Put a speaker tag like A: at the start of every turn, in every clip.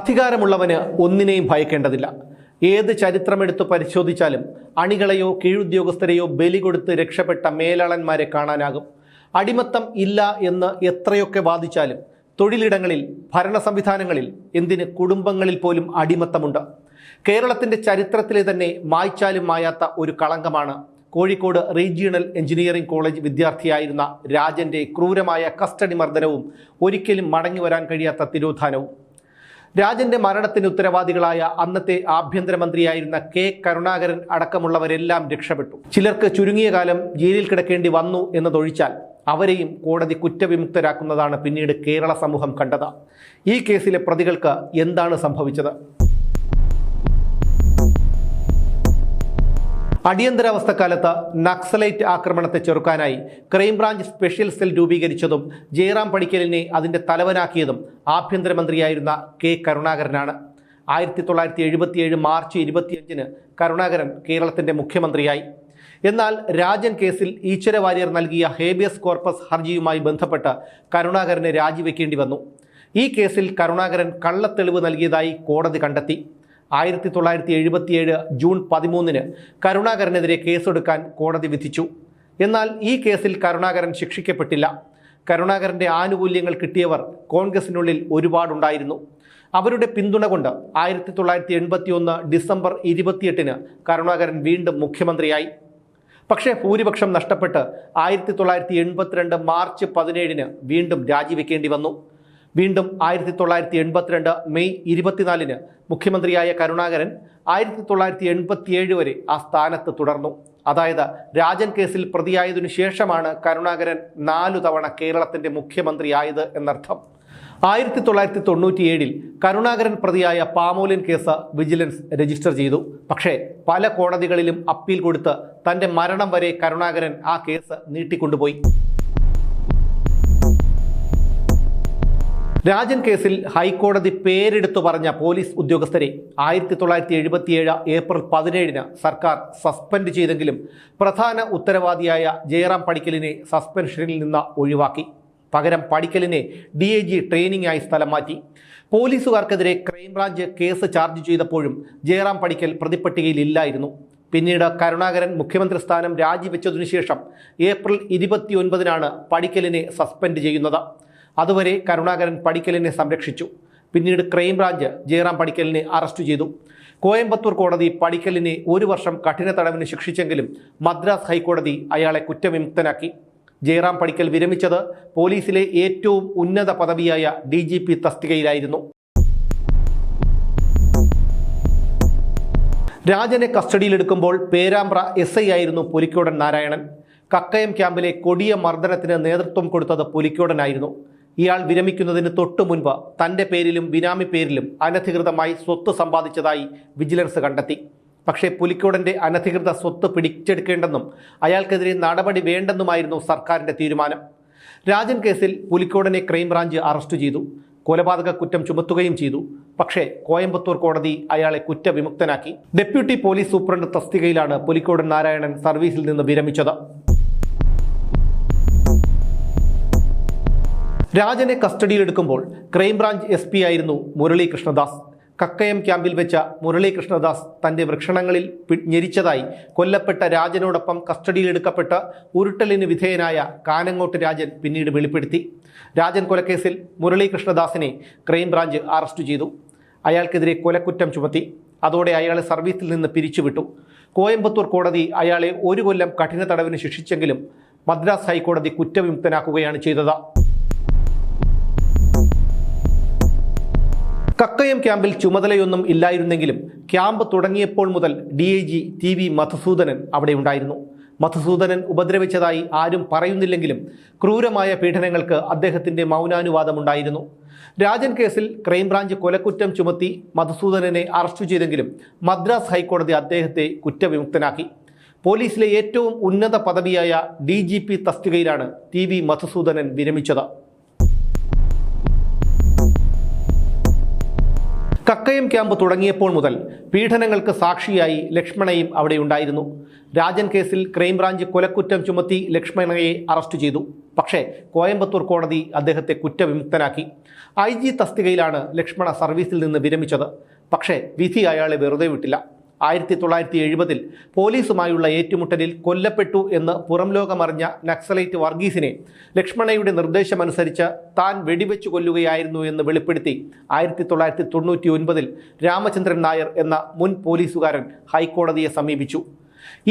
A: അധികാരമുള്ളവന് ഒന്നിനെയും ഭയക്കേണ്ടതില്ല. ഏത് ചരിത്രമെടുത്ത് പരിശോധിച്ചാലും അണികളെയോ കീഴുദ്യോഗസ്ഥരെയോ ബലി കൊടുത്ത് രക്ഷപ്പെട്ട മേലാളന്മാരെ കാണാനാകും. അടിമത്തം ഇല്ല എന്ന് എത്രയൊക്കെ വാദിച്ചാലും തൊഴിലിടങ്ങളിൽ, ഭരണ സംവിധാനങ്ങളിൽ, എന്തിന് കുടുംബങ്ങളിൽ പോലും അടിമത്തമുണ്ട്. കേരളത്തിൻ്റെ ചരിത്രത്തിലെ തന്നെ മായ്ച്ചാലും മായാത്ത ഒരു കളങ്കമാണ് കോഴിക്കോട് റീജിയണൽ എഞ്ചിനീയറിംഗ് കോളേജ് വിദ്യാർത്ഥിയായിരുന്ന രാജൻ്റെ ക്രൂരമായ കസ്റ്റഡി മർദ്ദനവും ഒരിക്കലും മടങ്ങി വരാൻ കഴിയാത്ത തിരോധാനവും. രാജൻ്റെ മരണത്തിന് ഉത്തരവാദികളായ അന്നത്തെ ആഭ്യന്തരമന്ത്രിയായിരുന്ന കെ കരുണാകരൻ അടക്കമുള്ളവരെല്ലാം രക്ഷപ്പെട്ടു. ചിലർക്ക് ചുരുങ്ങിയ കാലം ജയിലിൽ കിടക്കേണ്ടി വന്നു എന്നതൊഴിച്ചാൽ അവരെയും കോടതി കുറ്റവിമുക്തരാക്കുന്നതാണ് പിന്നീട് കേരള സമൂഹം കണ്ടത്. ഈ കേസിലെ പ്രതികൾക്ക് എന്താണ് സംഭവിച്ചത്? അടിയന്തരാവസ്ഥക്കാലത്ത് നക്സലൈറ്റ് ആക്രമണത്തെ ചെറുക്കാനായി ക്രൈംബ്രാഞ്ച് സ്പെഷ്യൽ സെൽ രൂപീകരിച്ചതും ജയറാം പടിക്കലിനെ അതിൻ്റെ തലവനാക്കിയതും ആഭ്യന്തരമന്ത്രിയായിരുന്ന കെ കരുണാകരനാണ്. 1977 മാർച്ച് 25-ന് കരുണാകരൻ കേരളത്തിൻ്റെ മുഖ്യമന്ത്രിയായി. എന്നാൽ രാജൻ കേസിൽ ഈശ്വര വാര്യർ നൽകിയ ഹേബിയസ് കോർപ്പസ് ഹർജിയുമായി ബന്ധപ്പെട്ട് കരുണാകരനെ രാജിവെക്കേണ്ടി വന്നു. ഈ കേസിൽ കരുണാകരൻ കള്ളത്തെളിവ് നൽകിയതായി കോടതി കണ്ടെത്തി. 1977 ജൂൺ 13-ന് കരുണാകരനെതിരെ കേസെടുക്കാൻ കോടതി വിധിച്ചു. എന്നാൽ ഈ കേസിൽ കരുണാകരൻ ശിക്ഷിക്കപ്പെട്ടില്ല. കരുണാകരൻ്റെ ആനുകൂല്യങ്ങൾ കിട്ടിയവർ കോൺഗ്രസിനുള്ളിൽ ഒരുപാടുണ്ടായിരുന്നു. അവരുടെ പിന്തുണ കൊണ്ട് 1981 ഡിസംബർ 28-ന് കരുണാകരൻ വീണ്ടും മുഖ്യമന്ത്രിയായി. പക്ഷേ ഭൂരിപക്ഷം നഷ്ടപ്പെട്ട് 1982 മാർച്ച് 17-ന് വീണ്ടും രാജിവെക്കേണ്ടി വന്നു. വീണ്ടും 1982 മെയ് 24-ന് മുഖ്യമന്ത്രിയായ കരുണാകരൻ 1987 വരെ ആ സ്ഥാനത്ത് തുടർന്നു. അതായത് രാജൻ കേസിൽ പ്രതിയായതിനു ശേഷമാണ് കരുണാകരൻ 4 തവണ കേരളത്തിൻ്റെ മുഖ്യമന്ത്രിയായത് എന്നർത്ഥം. 1997-ൽ കരുണാകരൻ പ്രതിയായ പാമോലിൻ കേസ് വിജിലൻസ് രജിസ്റ്റർ ചെയ്തു. പക്ഷേ പല കോടതികളിലും അപ്പീൽ കൊടുത്ത് തൻ്റെ മരണം വരെ കരുണാകരൻ ആ കേസ് നീട്ടിക്കൊണ്ടുപോയി. രാജൻ കേസിൽ ഹൈക്കോടതി പേരെടുത്തു പറഞ്ഞ പോലീസ് ഉദ്യോഗസ്ഥരെ 1977 ഏപ്രിൽ 17-ന് സർക്കാർ സസ്പെൻഡ് ചെയ്തെങ്കിലും പ്രധാന ഉത്തരവാദിയായ ജയറാം പടിക്കലിനെ സസ്പെൻഷനിൽ നിന്ന് ഒഴിവാക്കി. പകരം പടിക്കലിനെ DIG ട്രെയിനിങ്ങായി സ്ഥലം മാറ്റി. പോലീസുകാർക്കെതിരെ ക്രൈംബ്രാഞ്ച് കേസ് ചാർജ് ചെയ്തപ്പോഴും ജയറാം പടിക്കൽ പ്രതിപ്പട്ടികയിൽ ഇല്ലായിരുന്നു. പിന്നീട് കരുണാകരൻ മുഖ്യമന്ത്രി സ്ഥാനം രാജിവെച്ചതിനു ശേഷം ഏപ്രിൽ 29-നാണ് പടിക്കലിനെ സസ്പെൻഡ് ചെയ്യുന്നത്. അതുവരെ കരുണാകരൻ പടിക്കലിനെ സംരക്ഷിച്ചു. പിന്നീട് ക്രൈംബ്രാഞ്ച് ജയറാം പടിക്കലിനെ അറസ്റ്റ് ചെയ്തു. കോയമ്പത്തൂർ കോടതി പടിക്കലിനെ 1 വർഷം കഠിന തടവിന് ശിക്ഷിച്ചെങ്കിലും മദ്രാസ് ഹൈക്കോടതി അയാളെ കുറ്റവിമുക്തനാക്കി. ജയറാം പടിക്കൽ വിരമിച്ചത് പോലീസിലെ ഏറ്റവും ഉന്നത പദവിയായ DGP തസ്തികയിലായിരുന്നു. രാജനെ കസ്റ്റഡിയിലെടുക്കുമ്പോൾ പേരാമ്പ്ര SI ആയിരുന്നു പുലിക്കോടൻ നാരായണൻ. കക്കയം ക്യാമ്പിലെ കൊടിയ മർദ്ദനത്തിന് നേതൃത്വം കൊടുത്തത് പുലിക്കോടനായിരുന്നു. ഇയാൾ വിരമിക്കുന്നതിന് തൊട്ടു മുൻപ് തൻ്റെ പേരിലും ബിനാമി പേരിലും അനധികൃതമായി സ്വത്ത് സമ്പാദിച്ചതായി വിജിലൻസ് കണ്ടെത്തി. പക്ഷേ പുലിക്കോടൻ്റെ അനധികൃത സ്വത്ത് പിടിച്ചെടുക്കേണ്ടെന്നും അയാൾക്കെതിരെ നടപടി വേണ്ടെന്നുമായിരുന്നു സർക്കാരിൻ്റെ തീരുമാനം. രാജൻ കേസിൽ പുലിക്കോടനെ ക്രൈംബ്രാഞ്ച് അറസ്റ്റ് ചെയ്തു. കൊലപാതക കുറ്റം ചുമത്തുകയും ചെയ്തു. പക്ഷേ കോയമ്പത്തൂർ കോടതി അയാളെ കുറ്റവിമുക്തനാക്കി. ഡെപ്യൂട്ടി പോലീസ് സൂപ്രണ്ട് തസ്തികയിലാണ് പുലിക്കോടൻ നാരായണൻ സർവീസിൽ നിന്ന് വിരമിച്ചത്. രാജനെ കസ്റ്റഡിയിലെടുക്കുമ്പോൾ ക്രൈംബ്രാഞ്ച് SP ആയിരുന്നു മുരളി കൃഷ്ണദാസ്. കക്കയം ക്യാമ്പിൽ വെച്ച മുരളി കൃഷ്ണദാസ് തൻ്റെ വൃഷണങ്ങളിൽ ഞെരിച്ചതായി കൊല്ലപ്പെട്ട രാജനോടൊപ്പം കസ്റ്റഡിയിലെടുക്കപ്പെട്ട ഉരുട്ടലിന് വിധേയനായ കാനങ്ങോട്ട് രാജൻ പിന്നീട് വെളിപ്പെടുത്തി. രാജൻ കൊലക്കേസിൽ മുരളി കൃഷ്ണദാസിനെ ക്രൈംബ്രാഞ്ച് അറസ്റ്റ് ചെയ്തു. അയാൾക്കെതിരെ കൊലക്കുറ്റം ചുമത്തി. അതോടെ അയാളെ സർവീസിൽ നിന്ന് പിരിച്ചുവിട്ടു. കോയമ്പത്തൂർ കോടതി അയാളെ 1 കൊല്ലം കഠിന തടവിന് ശിക്ഷിച്ചെങ്കിലും മദ്രാസ് ഹൈക്കോടതി കുറ്റവിമുക്തനാക്കുകയാണ് ചെയ്തത്. കക്കയം ക്യാമ്പിൽ ചുമതലയൊന്നും ഇല്ലായിരുന്നെങ്കിലും ക്യാമ്പ് തുടങ്ങിയപ്പോൾ മുതൽ DIG TV മധുസൂദനൻ അവിടെ ഉണ്ടായിരുന്നു. മധുസൂദനൻ ഉപദ്രവിച്ചതായി ആരും പറയുന്നില്ലെങ്കിലും ക്രൂരമായ പീഡനങ്ങൾക്ക് അദ്ദേഹത്തിൻ്റെ മൗനാനുവാദമുണ്ടായിരുന്നു. രാജൻ കേസിൽ ക്രൈംബ്രാഞ്ച് കൊലക്കുറ്റം ചുമത്തി മധുസൂദനനെ അറസ്റ്റ് ചെയ്തെങ്കിലും മദ്രാസ് ഹൈക്കോടതി അദ്ദേഹത്തെ കുറ്റവിമുക്തനാക്കി. പോലീസിലെ ഏറ്റവും ഉന്നത പദവിയായ DGP തസ്തികയിലാണ് TV മധുസൂദനൻ വിരമിച്ചത്. കക്കയം ക്യാമ്പ് തുടങ്ങിയപ്പോൾ മുതൽ പീഡനങ്ങൾക്ക് സാക്ഷിയായി ലക്ഷ്മണയും അവിടെ ഉണ്ടായിരുന്നു. രാജൻ കേസിൽ ക്രൈംബ്രാഞ്ച് കൊലക്കുറ്റം ചുമത്തി ലക്ഷ്മണയെ അറസ്റ്റ് ചെയ്തു. പക്ഷേ കോയമ്പത്തൂർ കോടതി അദ്ദേഹത്തെ കുറ്റവിമുക്തനാക്കി. IG തസ്തികയിലാണ് ലക്ഷ്മണ സർവീസിൽ നിന്ന് വിരമിച്ചത്. പക്ഷേ വിധി അയാളെ വെറുതെ വിട്ടില്ല. 1970 പോലീസുമായുള്ള ഏറ്റുമുട്ടലിൽ കൊല്ലപ്പെട്ടു എന്ന് പുറംലോകമറിഞ്ഞ നക്സലൈറ്റ് വർഗീസിനെ ലക്ഷ്മണയുടെ നിർദ്ദേശമനുസരിച്ച് താൻ വെടിവെച്ചു കൊല്ലുകയായിരുന്നു എന്ന് വെളിപ്പെടുത്തി 1999 രാമചന്ദ്രൻ നായർ എന്ന മുൻ പോലീസുകാരൻ ഹൈക്കോടതിയെ സമീപിച്ചു.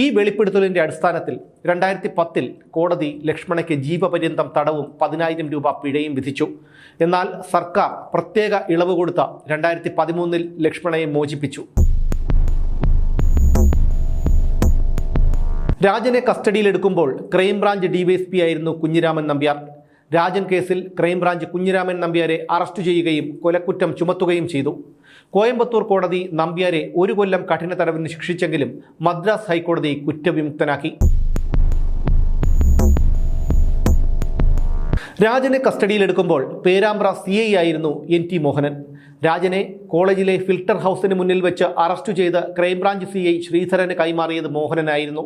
A: ഈ വെളിപ്പെടുത്തലിൻ്റെ അടിസ്ഥാനത്തിൽ 2010 കോടതി ലക്ഷ്മണയ്ക്ക് ജീവപര്യന്തം തടവും 10,000 രൂപ പിഴയും വിധിച്ചു. എന്നാൽ സർക്കാർ പ്രത്യേക ഇളവ് കൊടുത്ത 2013 ലക്ഷ്മണയെ മോചിപ്പിച്ചു. രാജനെ കസ്റ്റഡിയിലെടുക്കുമ്പോൾ ക്രൈംബ്രാഞ്ച് DYSP ആയിരുന്നു കുഞ്ഞിരാമൻ നമ്പ്യാർ. രാജൻ കേസിൽ ക്രൈംബ്രാഞ്ച് കുഞ്ഞിരാമൻ നമ്പ്യാരെ അറസ്റ്റ് ചെയ്യുകയും കൊലക്കുറ്റം ചുമത്തുകയും ചെയ്തു. കോയമ്പത്തൂർ കോടതി നമ്പ്യാരെ 1 കൊല്ലം കഠിന തടവിന് ശിക്ഷിച്ചെങ്കിലും മദ്രാസ് ഹൈക്കോടതി കുറ്റവിമുക്തനാക്കി. രാജനെ കസ്റ്റഡിയിലെടുക്കുമ്പോൾ പേരാമ്പ്ര CI ആയിരുന്നു NT മോഹനൻ. രാജനെ കോളേജിലെ ഫിൽട്ടർ ഹൗസിന് മുന്നിൽ വെച്ച് അറസ്റ്റ് ചെയ്ത് ക്രൈംബ്രാഞ്ച് CI ശ്രീധരന് കൈമാറിയത് മോഹനനായിരുന്നു.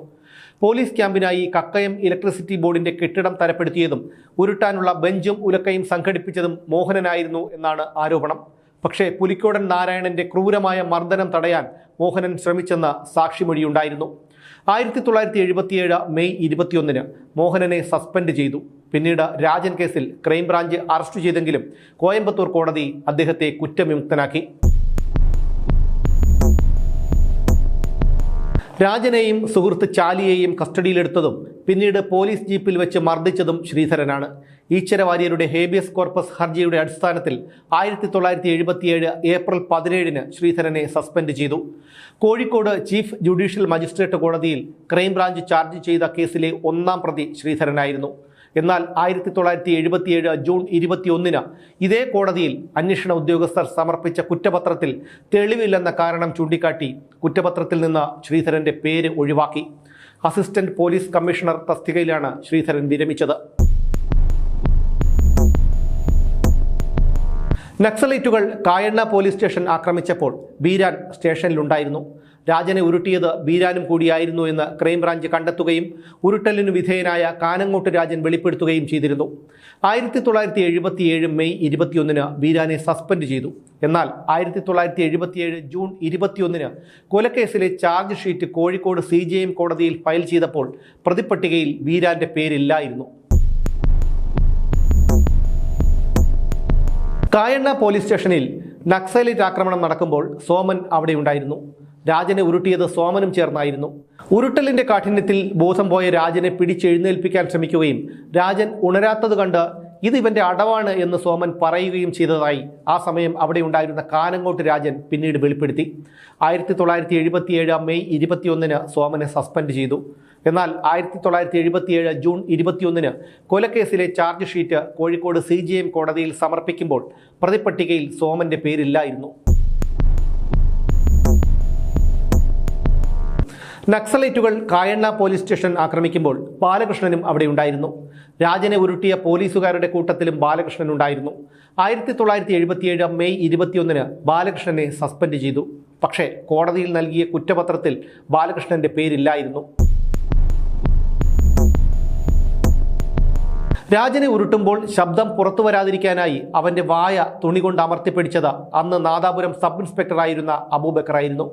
A: പോലീസ് ക്യാമ്പിനായി കക്കയം ഇലക്ട്രിസിറ്റി ബോർഡിന്റെ കെട്ടിടം തരപ്പെടുത്തിയതും ഉരുട്ടാനുള്ള ബെഞ്ചും ഉലക്കയും സംഘടിപ്പിച്ചതും മോഹനനായിരുന്നു എന്നാണ് ആരോപണം. പക്ഷേ പുലിക്കോടൻ നാരായണന്റെ ക്രൂരമായ മർദ്ദനം തടയാൻ മോഹനൻ ശ്രമിച്ചെന്ന് സാക്ഷിമൊഴിയുണ്ടായിരുന്നു. 1977 മെയ് 21 മോഹനനെ സസ്പെൻഡ് ചെയ്തു. പിന്നീട് രാജൻ കേസിൽ ക്രൈംബ്രാഞ്ച് അറസ്റ്റ് ചെയ്തെങ്കിലും കോയമ്പത്തൂർ കോടതി അദ്ദേഹത്തെ കുറ്റവിമുക്തനാക്കി. രാജനെയും സുഹൃത്ത് ചാലിയെയും കസ്റ്റഡിയിലെടുത്തതും പിന്നീട് പോലീസ് ജീപ്പിൽ വെച്ച് മർദ്ദിച്ചതും ശ്രീധരനാണ്. ഈശ്വര വാര്യരുടെ ഹേബിയസ് കോർപ്പസ് ഹർജിയുടെ അടിസ്ഥാനത്തിൽ 1977 ഏപ്രിൽ 17 ശ്രീധരനെ സസ്പെൻഡ് ചെയ്തു. കോഴിക്കോട് ചീഫ് ജുഡീഷ്യൽ മജിസ്ട്രേറ്റ് കോടതിയിൽ ക്രൈംബ്രാഞ്ച് ചാർജ് ചെയ്ത കേസിലെ 1-ാം പ്രതി ശ്രീധരനായിരുന്നു. എന്നാൽ 1977 ജൂൺ 21 ഇതേ കോടതിയിൽ അന്വേഷണ ഉദ്യോഗസ്ഥർ സമർപ്പിച്ച കുറ്റപത്രത്തിൽ തെളിവില്ലെന്ന കാരണം ചൂണ്ടിക്കാട്ടി കുറ്റപത്രത്തിൽ നിന്ന് ശ്രീധരന്റെ പേര് ഒഴിവാക്കി. അസിസ്റ്റന്റ് പോലീസ് കമ്മീഷണർ തസ്തികയിലാണ് ശ്രീധരൻ വിരമിച്ചത്. നക്സലൈറ്റുകൾ കായണ്ണ പോലീസ് സ്റ്റേഷൻ ആക്രമിച്ചപ്പോൾ ബീരാൻ സ്റ്റേഷനിലുണ്ടായിരുന്നു. രാജനെ ഉരുട്ടിയത് ബീരാനും കൂടിയായിരുന്നു എന്ന് ക്രൈംബ്രാഞ്ച് കണ്ടെത്തുകയും ഉരുട്ടലിനു വിധേയനായ കാനങ്ങോട്ട് രാജൻ വെളിപ്പെടുത്തുകയും ചെയ്തിരുന്നു. 1977 മെയ് 21 ബീരാനെ സസ്പെൻഡ് ചെയ്തു. എന്നാൽ 1977 ജൂൺ 21 കൊലക്കേസിലെ ചാർജ് ഷീറ്റ് കോഴിക്കോട് CJM കോടതിയിൽ ഫയൽ ചെയ്തപ്പോൾ പ്രതിപ്പട്ടികയിൽ ബീരാന്റെ പേരില്ലായിരുന്നു. കായണ്ണ പോലീസ് സ്റ്റേഷനിൽ നക്സലൈറ്റ് ആക്രമണം നടക്കുമ്പോൾ സോമൻ അവിടെയുണ്ടായിരുന്നു. രാജനെ ഉരുട്ടിയത് സോമനും ചേർന്നായിരുന്നു. ഉരുട്ടലിന്റെ കാഠിന്യത്തിൽ ബോധം പോയ രാജനെ പിടിച്ചെഴുന്നേൽപ്പിക്കാൻ ശ്രമിക്കുകയും രാജൻ ഉണരാത്തത് കണ്ട് ഇത് ഇവന്റെ അടവാണ് എന്ന് സോമൻ പറയുകയും ചെയ്തതായി ആ സമയം അവിടെ ഉണ്ടായിരുന്ന കാനങ്ങോട്ട് രാജൻ പിന്നീട് വെളിപ്പെടുത്തി. 1977 മെയ് 21 സോമനെ സസ്പെൻഡ് ചെയ്തു. എന്നാൽ 1977 ജൂൺ 21 കൊലക്കേസിലെ ചാർജ് ഷീറ്റ് കോഴിക്കോട് CJM കോടതിയിൽ സമർപ്പിക്കുമ്പോൾ പ്രതിപ്പട്ടികയിൽ സോമന്റെ പേരില്ലായിരുന്നു. നക്സലൈറ്റുകൾ കായണ്ണ പോലീസ് സ്റ്റേഷൻ ആക്രമിക്കുമ്പോൾ ബാലകൃഷ്ണനും അവിടെ ഉണ്ടായിരുന്നു. രാജനെ ഉരുട്ടിയ പോലീസുകാരുടെ കൂട്ടത്തിലും ബാലകൃഷ്ണൻ ഉണ്ടായിരുന്നു. 1977 മെയ് 21 ബാലകൃഷ്ണനെ സസ്പെൻഡ് ചെയ്തു. പക്ഷേ കോടതിയിൽ നൽകിയ കുറ്റപത്രത്തിൽ ബാലകൃഷ്ണന്റെ പേരില്ലായിരുന്നു. രാജനെ ഉരുട്ടുമ്പോൾ ശബ്ദം പുറത്തു വരാതിരിക്കാനായി അവന്റെ വായ തുണി കൊണ്ട് അമർത്തിപ്പിടിച്ചത് അന്ന് നാദാപുരം സബ് ഇൻസ്പെക്ടറായിരുന്ന അബൂബക്കറായിരുന്നു.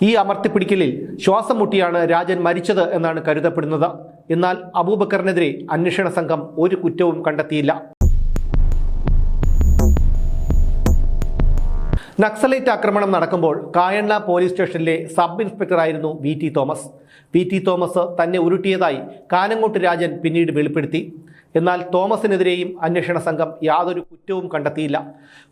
A: ഈ അമർത്തിപ്പിടിക്കലിൽ ശ്വാസം മുട്ടിയാണ് രാജൻ മരിച്ചത് എന്നാണ് കരുതപ്പെടുന്നത്. എന്നാൽ അബൂബക്കറിനെതിരെ അന്വേഷണ സംഘം ഒരു കുറ്റവും കണ്ടെത്തിയില്ല. നക്സലൈറ്റ് ആക്രമണം നടക്കുമ്പോൾ കായണ്ണ പോലീസ് സ്റ്റേഷനിലെ സബ് ഇൻസ്പെക്ടറായിരുന്നു VT തോമസ്. VT തോമസ് തന്നെ ഉരുട്ടിയതായി കാനങ്ങോട്ട് രാജൻ പിന്നീട് വെളിപ്പെടുത്തി. എന്നാൽ തോമസിനെതിരെയും അന്വേഷണ സംഘം യാതൊരു കുറ്റവും കണ്ടെത്തിയില്ല.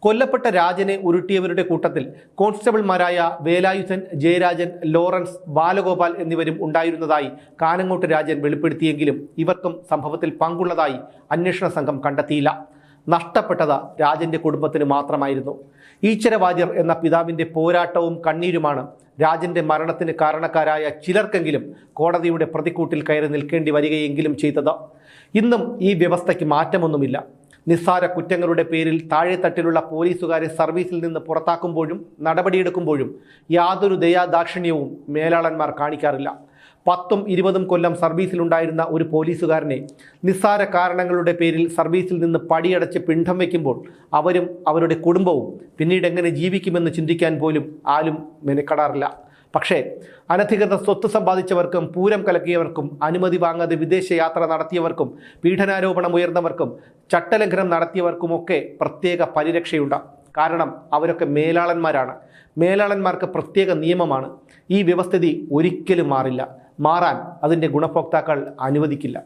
A: കൊല്ലപ്പെട്ട രാജനെ ഉരുട്ടിയവരുടെ കൂട്ടത്തിൽ കോൺസ്റ്റബിൾമാരായ വേലായുധൻ, ജയരാജൻ, ലോറൻസ്, ബാലഗോപാൽ എന്നിവരും ഉണ്ടായിരുന്നതായി കാനങ്ങോട്ട് രാജൻ വെളിപ്പെടുത്തിയെങ്കിലും ഇവർക്കും സംഭവത്തിൽ പങ്കുള്ളതായി അന്വേഷണ സംഘം കണ്ടെത്തിയില്ല. നഷ്ടപ്പെട്ടത് രാജന്റെ കുടുംബത്തിന് മാത്രമായിരുന്നു. ഈശ്വര വാര്യർ എന്ന പിതാവിന്റെ പോരാട്ടവും കണ്ണീരുമാണ് രാജന്റെ മരണത്തിന് കാരണക്കാരായ ചിലർക്കെങ്കിലും കോടതിയുടെ പ്രതിക്കൂട്ടിൽ കയറി നിൽക്കേണ്ടി വരികയെങ്കിലും ചെയ്തത്. ഇന്നും ഈ വ്യവസ്ഥയ്ക്ക് മാറ്റമൊന്നുമില്ല. നിസ്സാര കുറ്റങ്ങളുടെ പേരിൽ താഴെത്തട്ടിലുള്ള പോലീസുകാരെ സർവീസിൽ നിന്ന് പുറത്താക്കുമ്പോഴും നടപടിയെടുക്കുമ്പോഴും യാതൊരു ദയാദാക്ഷിണ്യവും മേലാളന്മാർ കാണിക്കാറില്ല. 10-20 കൊല്ലം സർവീസിലുണ്ടായിരുന്ന ഒരു പോലീസുകാരനെ നിസ്സാര കാരണങ്ങളുടെ പേരിൽ സർവീസിൽ നിന്ന് പടിയടച്ച് പിണ്ഡം വയ്ക്കുമ്പോൾ അവരും അവരുടെ കുടുംബവും പിന്നീട് എങ്ങനെ ജീവിക്കുമെന്ന് ചിന്തിക്കാൻ പോലും ആരും മെനക്കെടാറില്ല. പക്ഷേ അനധികൃത സ്വത്ത് സമ്പാദിച്ചവർക്കും പൂരം കലക്കിയവർക്കും അനുമതി വാങ്ങാതെ വിദേശയാത്ര നടത്തിയവർക്കും പീഡനാരോപണം ഉയർന്നവർക്കും ചട്ടലംഘനം നടത്തിയവർക്കുമൊക്കെ പ്രത്യേക പരിരക്ഷയുണ്ട്. കാരണം അവരൊക്കെ മേലാളന്മാരാണ്. മേലാളന്മാർക്ക് പ്രത്യേക നിയമമാണ്. ഈ വ്യവസ്ഥിതി ഒരിക്കലും മാറില്ല. മാറാൻ അതിൻ്റെ ഗുണഭോക്താക്കൾ അനുവദിക്കില്ല.